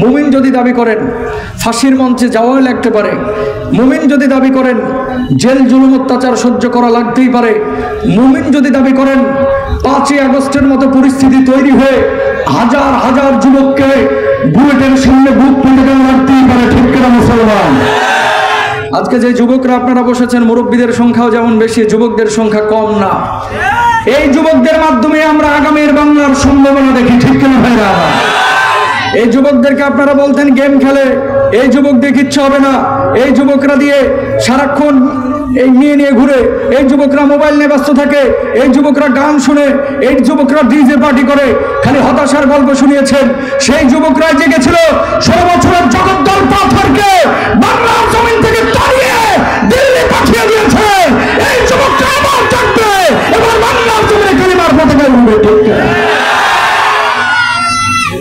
মুমিন যদি দাবি করেন ফাঁসির মঞ্চে যাওয়াও লাগতে পারে, মুমিন যদি দাবি করেন জেল জুলুম অত্যাচার সহ্য করা লাগতেই পারে, মুমিন যদি দাবি করেন 5ই আগস্টের মতো পরিস্থিতি তৈরি হয়ে হাজার হাজার যুবককে বুলেটের সামনে বুক পেতে দেওয়া লাগতেই পারে। ঠিক কিনা মুসলমান? আজকে যে যুবকরা আপনারা বসেছেন, মুরব্বীদের সংখ্যাও যেমন বেশি, যুবকদের সংখ্যা কম না। এই যুবকদের মাধ্যমে আমরা আগামীর বাংলার সম্ভাবনা দেখি। ঠিক কিনা ভাইরা? এই যুবকদেরকে আপনারা বলতেন গেম খেলে, এই যুবকদের কিচ্ছু হবে না, এই যুবকরা দিয়ে সারাক্ষণ এই নিয়ে ঘুরে, এই যুবকরা মোবাইল নিয়ে ব্যস্ত থাকে, এই যুবকরা গান শুনে, এই যুবকরা ডিজে পার্টি করে, খালি হতাশার গল্প শুনিয়েছেন। সেই যুবকরা জেগেছিল 16 বছরের জগদ্দল পাথরকে বাংলার জমিন থেকে তাড়িয়ে দিল্লি পাঠিয়ে দিয়েছে। এই যুবকরা আবার থাকবে, এবার বাংলার জমিনে কালিমার পতাকা উড়বে। ঠিক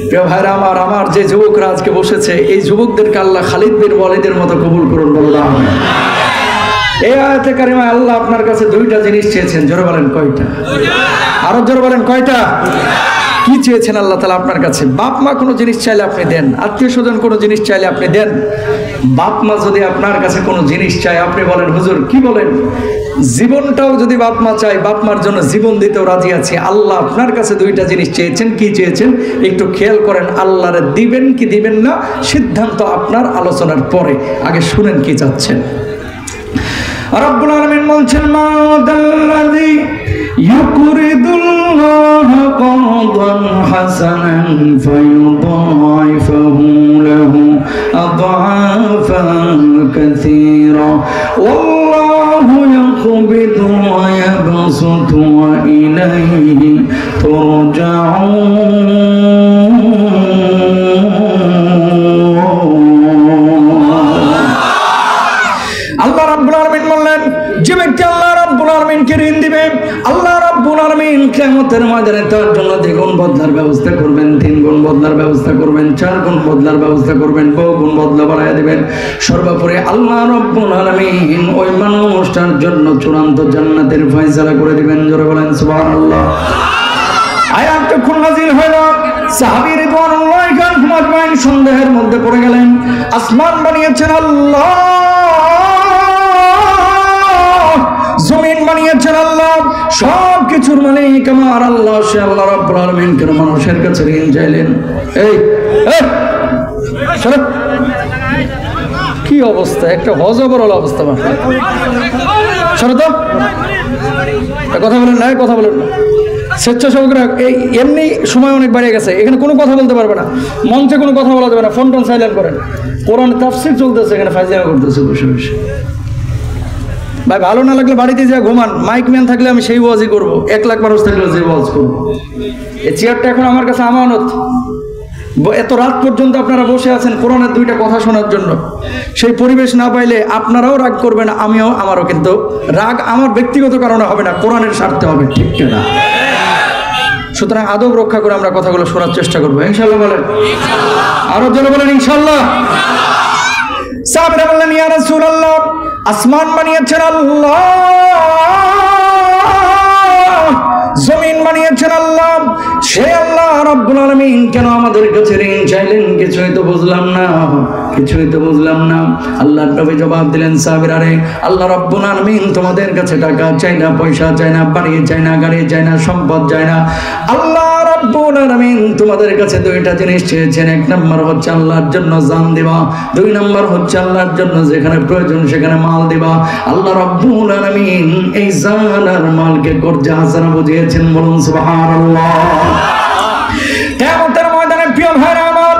প্রিয় ভাইরা আমার, আমার যে যুবকরা আজকে বসেছে, এই যুবকদেরকে আল্লাহ খালিদ বিন ওয়ালিদের মতো কবুল করুন। বললাম এই আয়াতে কারিমায় আল্লাহ আপনার কাছে 2টা জিনিস চেয়েছেন। জোরে বলেন কয়টা? আরো জোরে বলেন কয়টা? কি চেয়েছেন আল্লাহ তাআলা আপনার কাছে? বাপ মা কোনো জিনিস চাইলে আপনি দেন, আত্মীয় স্বজন কোনো জিনিস চাইলে আপনি দেন। বাপ মা যদি আপনার কাছে কোনো জিনিস চায়, আপনি বলেন হুজুর কি বলেন? জীবনটাও যদি বাপ মা চায়, বাপ মার জন্য জীবন দিতেও রাজি আছি। আল্লাহ আপনার কাছে 2টা জিনিস চেয়েছেন। কি চেয়েছেন একটু খেয়াল করেন। আল্লাহরে দিবেন কি দিবেন না সিদ্ধান্ত আপনার আলোচনার পরে, আগে শুনেন কি চাচ্ছেন। রব্বুল আলামিন বলছেন মাদাল্লাযী ইউকরিদুল্লাহা করদান হাসানান ফায়ুদাইফাহু লাহু আদআফান কাসীরা ওয়াল্লাহু ইয়াকবিদু ওয়া ইয়াবসুতু ওয়া ইলাইহি তুরজাউন। আল্লাহ রাব্বুল আলামিন বললেন, যে ব্যক্তি আল্লাহ রাব্বুল আলামিনকে ঋণ দিবে, আল্লাহ রাব্বুল আলামিন কিয়ামতের ময়দানে তার জন্য 2 গুণ বদলার ব্যবস্থা করবেন, 3 গুণ বদলার ব্যবস্থা করবেন, 4 গুণ বদলার ব্যবস্থা করবেন, বহু গুণ বদলা বাড়ায় দিবেন। সর্বোপরি আল্লাহ রাব্বুল আলামিন ওই মানুষটার জন্য চূড়ান্ত জান্নাতের ফয়সালা করে দিবেন। জোরে বলেন সুবহানাল্লাহ। আয়াতটা কোন নাযিল হলো? সাহাবী রিদওয়ানুল্লাহি আলাইহিম আজমাইন সন্দেহের মধ্যে পড়ে গেলেন। আসমান বানিয়েছেন আল্লাহ, জমিন বানিয়েছেন আল্লাহ, সব কিছুর মালিক আমার আল্লাহ। সে আল্লাহ রাব্বুল আলামিন কেন মানুষের কাছে ঋণ চাইলেন? এই কি অবস্থা, একটা হজবরল অবস্থা। শোনো তো, কথা বলেন না, কথা বলেন না। স্বেচ্ছাসেবকরা এই এমনি সময় অনেক বাড়িয়ে গেছে, এখানে কোনো কথা বলতে পারবে না, মঞ্চে কোনো কথা বলা যাবে না, ফোন টোন সাইলেন্ট করেন। কোরআন তাফসীর চলতেছে, এখানে ফাইজলামি করতেছে বসে বসে। ভাই ভালো না লাগলে বাড়িতে যা ঘুমান। মাইক ম্যান থাকলে আমি সেই ওয়াজই করবো, 1 লাখ মানুষ থাকলে যে ওয়াজ করবো। এই চেয়ারটা এখন আমার কাছে আমানত। এত রাত পর্যন্ত আপনারা বসে আছেন কোরআনের 2টা কথা শোনার জন্য। সেই পরিবেশ না পাইলে আপনারাও রাগ করবেন, আমিও, আমারও। কিন্তু রাগ আমার ব্যক্তিগত কারণে হবে না, কোরআনের স্বার্থে হবে। ঠিক কিনা? সুতরাং আদব রক্ষা করে আমরা কথাগুলো শোনার চেষ্টা করবো, ইনশাআল্লাহ। বলেন আরো জোরে বলেন ইনশাআল্লাহ। সাহাবীরা বললেন, ইয়া রাসূলুল্লাহ, আসমান বানিয়েছেন আল্লাহ, জমিন বানিয়েছেন আল্লাহ, সে আল্লাহ রাব্বুল আলামিন কেন আমাদের কাছে ঋণ চাইলেন? কিছুই তো বুঝলাম না, কিছুই তো বুঝলাম না। আল্লাহর নবী জবাব দিলেন, সাহাবীরা রে, আল্লাহ রাব্বুল আলামিন তোমাদের কাছে টাকা চাই না, পয়সা চাই না, বাড়ি চাই না, গাড়ি চাই না, সম্পদ চাই না। আল্লাহ রাব্বুল আলামিন তোমাদের কাছে 2টা জিনিস চেয়েছেন। 1 নম্বর হচ্ছে আল্লাহর জন্য জান দিবা, 2 নম্বর হচ্ছে আল্লাহর জন্য যেখানে প্রয়োজন সেখানে মাল দিবা। আল্লাহ রাব্বুল আলামিন এই জান আর মালকে কর্জা হাসানা বুঝিয়েছেন। বলুন সুবহানাল্লাহ। কিয়ামতের ময়দানে প্রিয় ভাইরা আমার,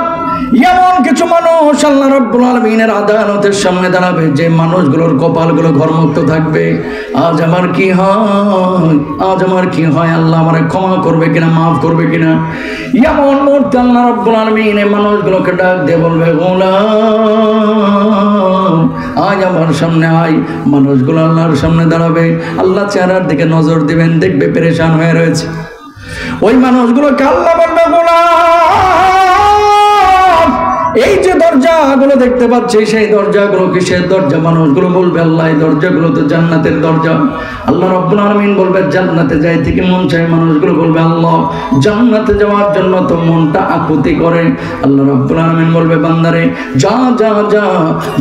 এমন কিছু মানুষ আল্লাহ রাব্বুল আলামিনের আদালতের সামনে দাঁড়াবে, যে মানুষগুলোর কপালগুলো ঘরমুক্ত থাকবে। আজ আমার কি হয়, আজ আমার কি হয়, আল্লাহ আমারে ক্ষমা করবে কিনা, মাফ করবে কিনা। এমন মুহূর্তে আল্লাহ রাব্বুল আলামিন এই মানুষগুলোকে ডাক দিয়ে বলবে, গোলাম আজ আমার সামনে আয়। মানুষগুলো আল্লাহর সামনে দাঁড়াবে, আল্লাহ চেহারার দিকে নজর দিবেন, দেখবে পেরেশান হয়ে রয়েছে। ওই মানুষগুলোকে আল্লাহ বলবে, গোলাম এই যে দরজাগুলো দেখতে পাচ্ছি, সেই দরজাগুলো কিসের দরজা? মানুষগুলো বলবে আল্লাহ এই দরজাগুলো তো জান্নাতের দরজা। আল্লাহ রাব্বুল আলামিন বলবে জান্নাতে যাইতে কি মন চায়? মানুষগুলো বলবে আল্লাহ জান্নাতে যাওয়ার জন্য তো মনটা আকুতি করে। আল্লাহ রাব্বুল আলামিন বলবে বান্দারে যা যা যা,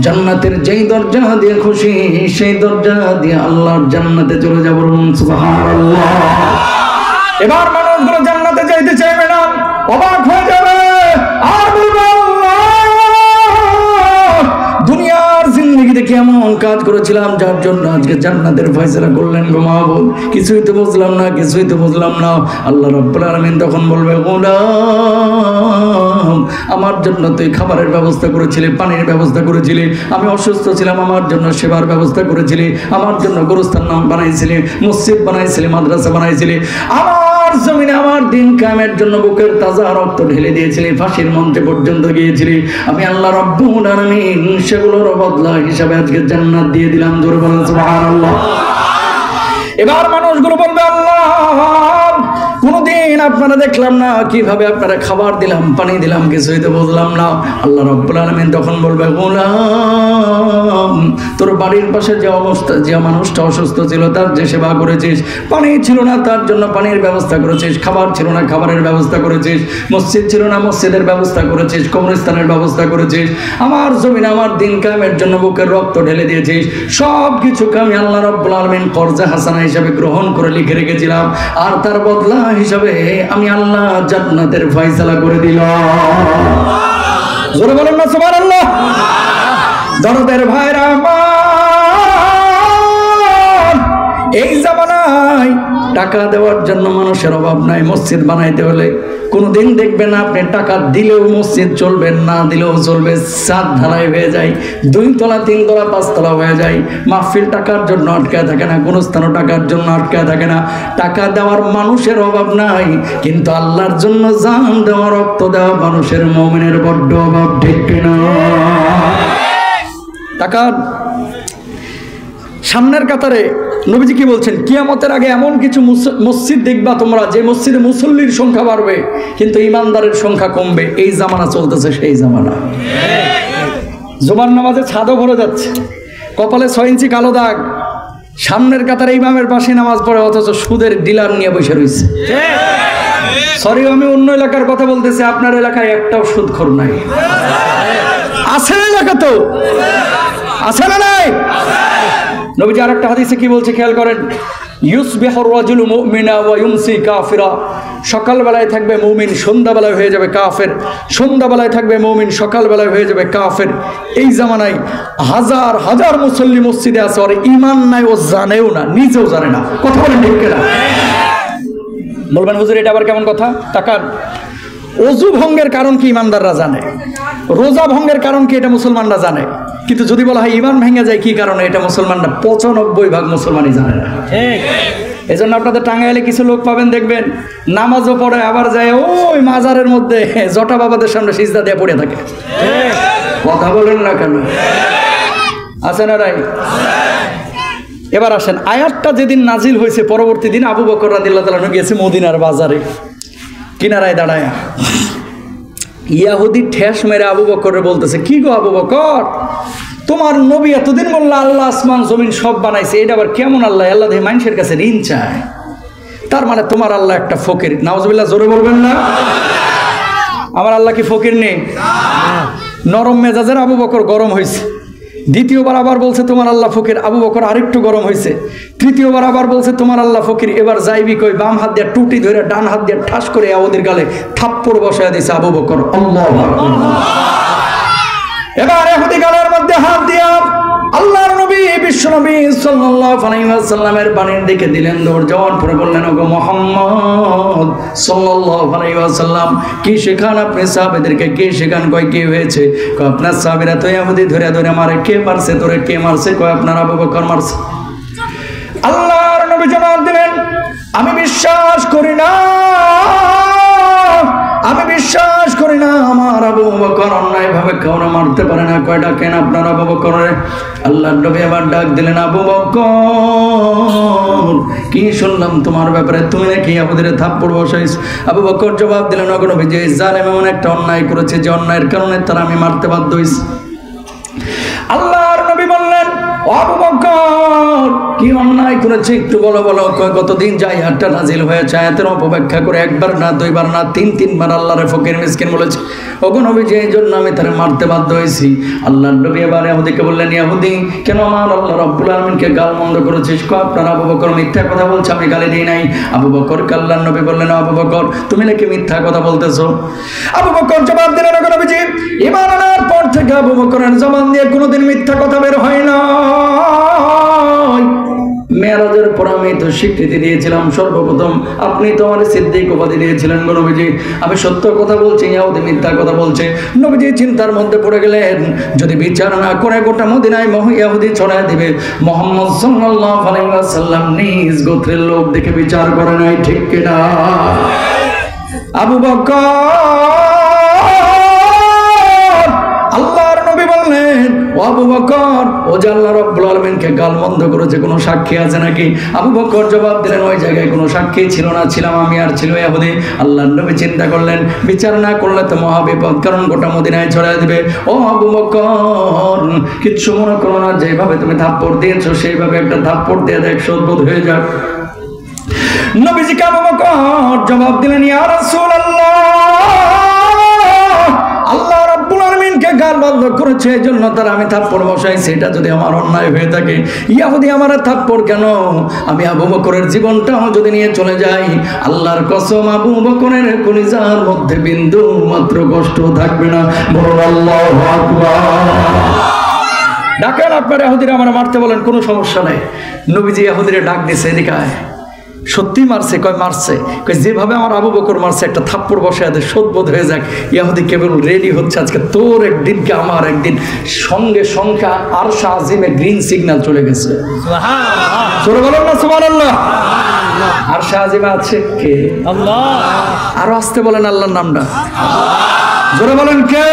জান্নাতের যেই দরজা দিয়ে খুশি সেই দরজা দিয়ে আল্লাহর জান্নাতে চলে যাব। সুবহানাল্লাহ। এবার মানুষগুলো জান্নাতে যাইতে চাইবে না, অবাক হয়ে যাবে আর বলবে দুনিয়ার জিন্দেগিতে কেমন কাজ করেছিলাম যার জন্য আজকে জান্নাতের ফয়সালা করলেন গো মাহবুব, কিছুই তো বুঝলাম না, কিছুই তো বুঝলাম না। আল্লাহ রাব্বুল আলামিন তখন বলবে গোলাম আমার জন্য তুই খাবারের ব্যবস্থা করেছিলি, পানির ব্যবস্থা করেছিলি, আমি অসুস্থ ছিলাম আমার জন্য সেবার ব্যবস্থা করেছিলি, আমার জন্য গোরস্থান বানাইছিলি, মসজিদ বানাইছিলি, মাদ্রাসা বানাইছিলি, আমার জমিনে আমার দিন কায়েমের জন্য বুকের তাজা রক্ত ঢেলে দিয়েছিলি, ফাঁসির মঞ্চে পর্যন্ত গিয়েছিলি। আমি আল্লাহ রাব্বুল আলামিন সেগুলোর বদলা হিসাবে আজকে জান্নাত দিয়ে দিলাম। জোরে বলেন সুবহানাল্লাহ। এবার মানুষগুলো বলবে আল্লাহ কোনদিন আপনারা দেখলাম না, কিভাবে আপনারা খাবার দিলাম, পানি দিলাম, কিছুই তো বুঝলাম না। আল্লাহ রাব্বুল আলামিন তখন বলবে গোলাম তোর বাড়ির পাশে যে অবস্থা, যে মানুষটা অসুস্থ ছিল তার যে সেবা করেছিস, পানি ছিল না তার জন্য পানির ব্যবস্থা করেছিস, খাবার ছিল না খাবারের ব্যবস্থা করেছিস, মসজিদ ছিল না মসজিদের ব্যবস্থা করেছিস, কবরস্থানের ব্যবস্থা করেছিস, আমার জমিনে আমার দিন কায়েমের জন্য বুকের রক্ত ঢেলে দিয়েছিস, সব কিছুকে আমি আল্লাহ রাব্বুল আলামিন কর্জা হাসানা হিসাবে গ্রহণ করে লিখে রেখেছিলাম, আর তার বদলা হিসাবে আমি আল্লাহ জান্নাতের ফয়সালা করে দিলাম। জোরে বলেন না সুবহানাল্লাহ। দরদের ভাইরা আমার, এই জামানায় টাকা দেওয়ার জন্য মানুষের অভাব নাই। মসজিদ বানাইতে হলে কোনোদিন দেখবেন না আপনি টাকা দিলেও মসজিদ চলবে, না দিলেও চলবে, ছাদ ঢালাই হয়ে যায়, 2 তলা 3 তলা 5 তলা হয়ে যায়। মাহফিল টাকার জন্য আটকায় থাকে না, কোনো স্থানও টাকার জন্য আটকায় থাকে না। টাকা দেওয়ার মানুষের অভাব নাই, কিন্তু আল্লাহর জন্য জান দেওয়া, রক্ত দেওয়া মানুষের মুমিনের বড্ড অভাব, ঠিক কিনা? টাকার সামনের কাতারে নবীজি কি বলছেন, কিয়ামতের আগে এমন কিছু মসজিদ দেখবা তোমরা যে মসজিদে মুসল্লির সংখ্যা বাড়বে কিন্তু ইমানদারের সংখ্যা কমবে। এই জামানা চলতেছে, সেই জামানা। জুমার নামাজে ছাদও ভরে যাচ্ছে, কপালে 6 ইঞ্চি কালো দাগ, সামনের কাতারে ইমামের পাশে নামাজ পড়ে, অথচ সুদের ডিলার নিয়ে বসে রয়েছে। সরি আমি অন্য এলাকার কথা বলতেছি, আপনার এলাকায় একটাও সুদখোর নাই? আছে এলাকা তো, আছে না নাই? নবীজি আরেকটা হাদিসে কি বলছে খেয়াল করেন, ইউসবিহুর রাজুলু মুমিনা ওয়া ইউমসি কাফিরা। সকালবেলায় থাকবে মুমিন, সন্ধ্যাবেলায় হয়ে যাবে কাফের, সন্ধ্যাবেলায় থাকবে মুমিন, সকালবেলায় হয়ে যাবে কাফের। এই জামানায় হাজার হাজার মুসল্লি মসজিদে আছে, আর ঈমান নাই, ও জানেও না, নিজেও জানে না। কথা বলেন ঠিক কিনা? বলবেন হুজুর এটা আবার কেমন কথা? টাকার ওযু ভঙ্গের কারণ কি ইমানদাররা জানে, রোজা ভঙ্গের কারণ কি এটা মুসলমানরা জানে, কিন্তু যদি বলা হয় ঈমান ভেঙে যায় কি কারণে, এটা মুসলমানরা 95% মুসলমানই জানে না। এই জন্য আপনাদের টাঙ্গাইলে কিছু লোক পাবেন দেখবেন নামাজও পড়ে, আবার যায় ওই মাজারের মধ্যে জটা বাবাদের সামনে সিজদা দিয়ে পড়ে থাকে। কথা বলেন না কেন? আছে না রাই? এবার আসেন, আয়াতটা যেদিন নাজিল হয়েছে পরবর্তী দিন আবু বকর রাদিয়াল্লাহু তাআলা গিয়েছে মদিনার বাজারে, কিনারায় দাঁড়ায় ইয়াহুদি ঠেস মেরে আবু বকরে বলতেছে, কি গো আবু বকর, তোমার নবী এতদিন বললো আল্লাহ আসমান জমিন সব বানাইছে, এটা আবার কেমন আল্লাহ? আল্লাহ দেখে মানুষের কাছে ঋণ চায়, তার মানে তোমার আল্লাহ একটা ফকির। নাউজুবিল্লাহ, জোরে বলবেন না? আমার আল্লাহ কি ফকির নেই? নরম মেজাজের আবু বকর গরম হয়েছে। দ্বিতীয়বার আবার বলছে তোমার আল্লাহ ফকির, আবু বকর আরেকটু গরম হয়েছে। তৃতীয়বার আবার বলছে তোমার আল্লাহ ফকির। এবার যাইবি কই, বাম হাত দিয়ে টুটি ধরে ডান হাত দিয়ে ঠাস করে ওদের গালে থাপ্পড় বসায় দিয়েছে আবু বকর। আল্লাহু আকবার। এবার ইহুদি গালের মধ্যে হাত দিয়া আল্লাহর নবী বিশ্বনবী সাল্লাল্লাহু আলাইহি ওয়াসাল্লামের বাণীর দিকে দিলেন দৌড়, যাওয়ার পরে বললেন, ওগো মুহাম্মদ সাল্লাল্লাহু আলাইহি ওয়াসাল্লাম, কি শেখান আপনি সাহাবীদেরকে? কি শেখান? কয় কি হয়েছে? কয় আপনার সাহাবীরা তো ইহুদি ধরে ধরে মারে। কে মারছে তোরে? কে মারছে? কয় আপনার আবু বকর মারছে। আল্লাহর নবী জবাব দিলেন, আমি বিশ্বাস করি না আমি বিশ্বাস করি না আমার আবু বকর অন্যায় ভাবে কাউকে মারতে পারে না। কয়টা কেন আপনার আবু বকরের? আল্লাহর নবী আবার ডাক দিলেন, আবু বকর কি শুনলাম তোমার ব্যাপারে, তুমি নাকি ইয়াহুদের থাপ্পড় বসাইছ? আবু বকর জবাব দিলেন, ওগো নবী, যে জালেম এমন একটা অন্যায় করেছে যে অন্যায়ের কারণে তারা আমি মারতে বাধ্য হইছি। আল্লাহর নবী বললেন, আবু বকর কি অন্যায় করেছে একটু বলো বলো। কতদিন যাই হাতটা নাজিল হয়েছে, আয়াতের অপব্যাখ্যা করে একবার না দুইবার না তিনবার আল্লাহরে ফকির মিসকিন বলেছে। ওগো নবী, যে এই জন্য আমি তারা মারতে বাধ্য হয়েছি। আল্লাহর নবী এবার ইহুদিকে বললেন, ইহুদি কেন আমার আল্লাহ রাব্বুল আলামিনকে গাল মন্দ করেছিস? আপনার আবু বকর মিথ্যা কথা বলছে, আমি গালি দিই নাই। আবু বকরকে আল্লাহর নবী বললেন, আবু বকর তুমি নাকি মিথ্যা কথা বলতেছো? আবু বকর জবাব দিলেন, ওগো নবীজি, ঈমান আনার পর থেকে আবু বকরের জবান দিয়ে কোনোদিন মিথ্যা কথা বের হয় না। মেরাজের পর আমি তো স্বীকৃতি দিয়েছিলাম, সর্বপ্রথম আপনি তো আমার সিদ্দিক উপাধি দিয়েছিলেন গো নবীজি, আমি সত্য কথা বলছি, ইহুদি মিথ্যা কথা বলছে। নবীজি চিন্তার মধ্যে পড়ে গেলেন, যদি বিচার না করে গোটা মদিনায় ইহুদি ছড়ায় দিবে। মুহাম্মদ সাল্লাল্লাহু আলাইহি ওয়াসাল্লাম নিজ গোত্রের লোক দেখে বিচার করে নাই, ঠিক কিনা? আবু বকর, আল্লাহর নবী বললেন, ও আবু বকর, ও যে আল্লাহ রাব্বুল আলামিনকে গালমন্দ করেছে কোনো সাক্ষী আছে নাকি? আবু বকর জবাব দিলেন, ওই জায়গায় কোনো সাক্ষী ছিল না, ছিলাম আমি আর ছিল ইহুদি। আল্লাহর নবী চিন্তা করলেন, বিচার না করলে তো মহাবিপদ, কারণ গোটা মদিনায় ছড়ায় দিবে। ও আবু বকর, কিচ্ছু মনে করো না, যেভাবে তুমি থাপ্পড় দিয়েছো সেইভাবে একটা থাপ্পড় দিয়ে দেখ, শোধবোধ হয়ে যাক। নবীজিকে আবু বকর জবাব দিলেন, ইয়া রাসূলুল্লাহ, আল্লাহ রাব্বুল আলামিনকে গাল বন্ধ করেছে, এই জন্য তারা আমি থাপ্পড় বসাইছি। এটা যদি আমার অন্যায় হয়ে থাকে, ইহুদি আমার থাপ্পড় কেন? আমি আবু বকরের জীবনটাও যদি নিয়ে চলে যাই, আল্লাহর কসম আবু বকরের কলিজার মধ্যে বিন্দু মাত্র কষ্ট থাকবে না। বলুন আল্লাহু আকবার। ডাকেন আপনারা ইহুদিরা আমার মারতে বলেন, কোনো সমস্যা নাই। নবীজি ইহুদিরে ডাক দিয়েছে, এদিকে আয়। সত্যি মারছে? কয় মারছে। কয় যেভাবে আমার আবু বকর মারছে একটা থাপ্পড় বসায় দে, শোধবোধ হয়ে যাক। ইহুদি কেবল রেডি হচ্ছে, আজকে তোর একদিনকে আমার একদিন। সঙ্গে সংখ্যা আরশ আজিমে গ্রিন সিগন্যাল চলে গেছে। জোরে বলেন না সুবহানাল্লাহ। আরশ আজিমে আছে কে? আল্লাহ। আরো আসতে বলেন আল্লাহর নামটা, জোরে বলেন কে?